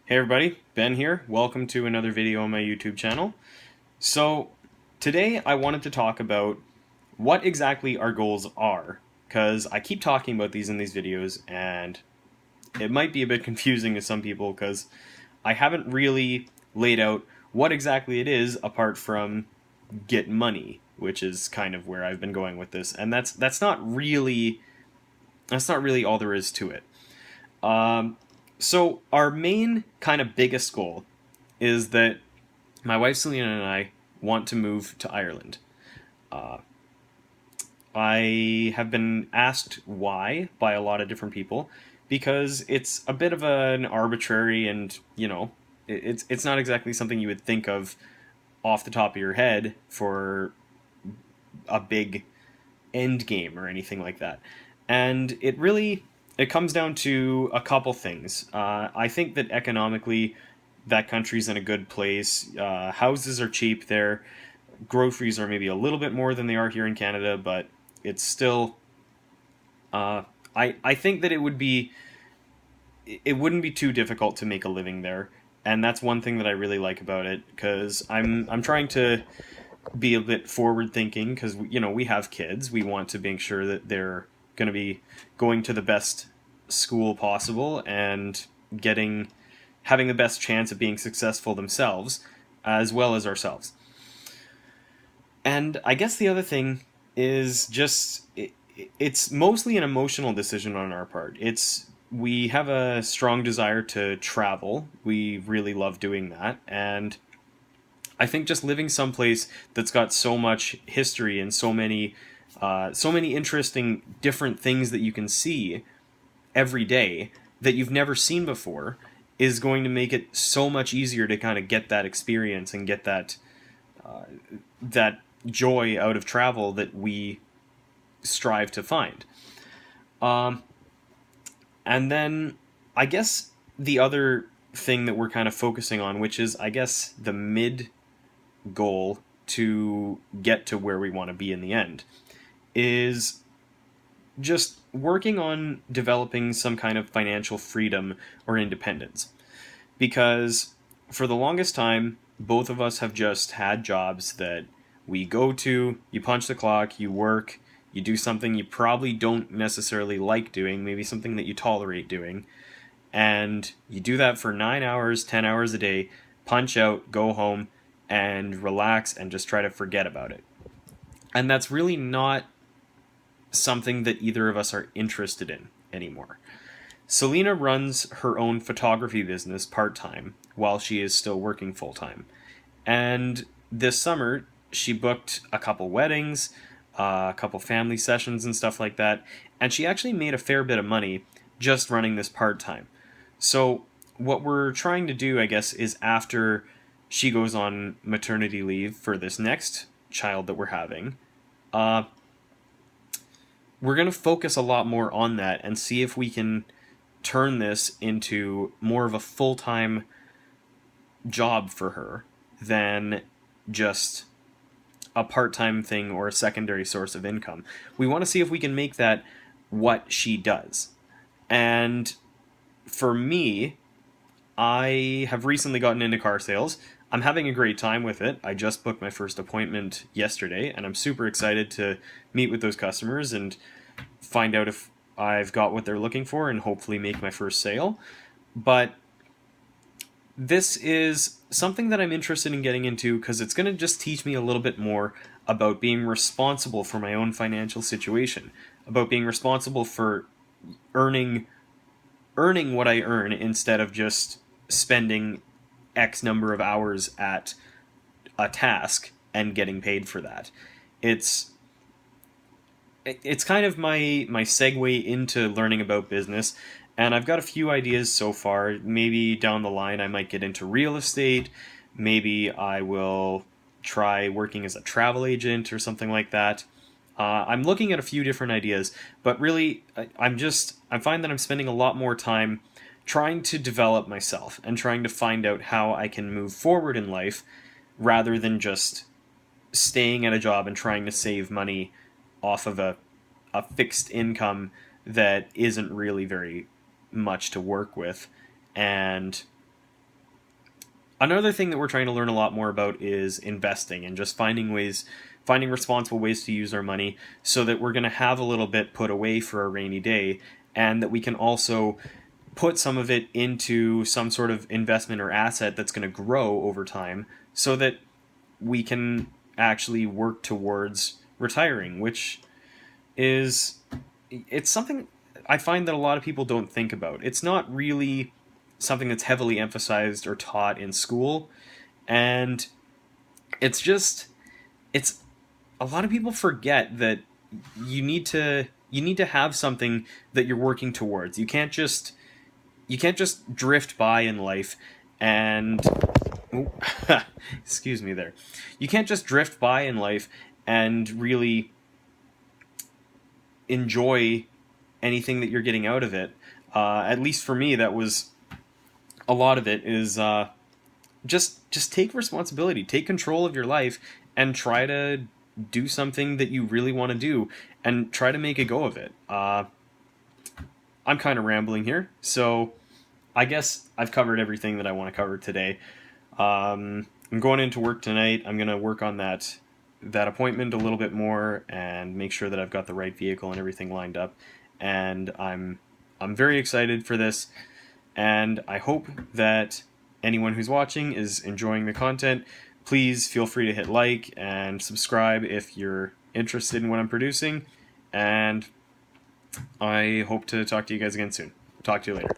Hey everybody, Ben here. Welcome to another video on my YouTube channel. So today I wanted to talk about what exactly our goals are, because I keep talking about these in these videos and it might be a bit confusing to some people because I haven't really laid out what exactly it is apart from get money, which is kind of where I've been going with this, and that's not really all there is to it. Um, so our main kind of biggest goal is that my wife Selena and I want to move to Ireland. Uh, I have been asked why by a lot of different people because it's a bit of an arbitrary and it's not exactly something you would think of off the top of your head for a big end game or anything like that. And it comes down to a couple things. I think that economically, that country's in a good place. Houses are cheap there. Groceries are maybe a little bit more than they are here in Canada, but it's still. Uh, I think that it wouldn't be too difficult to make a living there, and that's one thing that I really like about it because I'm trying to be a bit forward thinking because we have kids. We want to make sure that they're going to be going to the best school possible and getting having the best chance of being successful themselves as well as ourselves. And I guess the other thing is it's mostly an emotional decision on our part. It's we have a strong desire to travel. We really love doing that, and I think just living someplace that's got so much history and so many interesting different things that you can see every day that you've never seen before is going to make it so much easier to kind of get that experience and get that joy out of travel that we strive to find. Um, and then I guess the other thing that we're kind of focusing on, which is I guess the mid goal to get to where we want to be in the end, is just working on developing some kind of financial freedom or independence. Because for the longest time, both of us have just had jobs that we go to, you punch the clock, you work, you do something you probably don't necessarily like doing, maybe something that you tolerate doing, and you do that for 9 hours, 10 hours a day, punch out, go home, and relax and just try to forget about it. And that's really not something that either of us are interested in anymore. Selena runs her own photography business part time while she is still working full time. And this summer, she booked a couple weddings, a couple family sessions, and stuff like that. And she actually made a fair bit of money just running this part time. So, what we're trying to do, I guess, is after she goes on maternity leave for this next child that we're having, uh, we're going to focus a lot more on that and see if we can turn this into more of a full time job for her than just a part time thing or a secondary source of income. We want to see if we can make that what she does. And for me, I have recently gotten into car sales. I'm having a great time with it. I just booked my first appointment yesterday, and I'm super excited to meet with those customers and find out if I've got what they're looking for and hopefully make my first sale. But this is something that I'm interested in getting into because it's going to just teach me a little bit more about being responsible for my own financial situation, about being responsible for earning earning what I earn instead of just spending X number of hours at a task and getting paid for that. It's it's kind of my segue into learning about business, and I've got a few ideas so far. Maybe down the line I might get into real estate. Maybe I will try working as a travel agent or something like that. I'm looking at a few different ideas, but really, I find that I'm spending a lot more time trying to develop myself and trying to find out how I can move forward in life rather than just staying at a job and trying to save money off of a fixed income that isn't really very much to work with. And Another thing that we're trying to learn a lot more about is investing and just finding responsible ways to use our money so that we're going to have a little bit put away for a rainy day, and that we can also put some of it into some sort of investment or asset that's going to grow over time so that we can actually work towards retiring, which is it's something I find that a lot of people don't think about. It's not really something that's heavily emphasized or taught in school, and it's just it's a lot of people forget that you need to have something that you're working towards. You can't just drift by in life and oh, excuse me there. You can't just drift by in life and really enjoy anything that you're getting out of it. At least for me, that was a lot of it. Is just take responsibility, take control of your life, and try to do something that you really want to do, and try to make a go of it. I'm kind of rambling here, so I guess I've covered everything that I want to cover today. I'm going into work tonight. I'm gonna work on that appointment a little bit more and make sure that I've got the right vehicle and everything lined up. And I'm very excited for this, and I hope that anyone who's watching is enjoying the content. Please feel free to hit like and subscribe if you're interested in what I'm producing, and I hope to talk to you guys again soon. Talk to you later.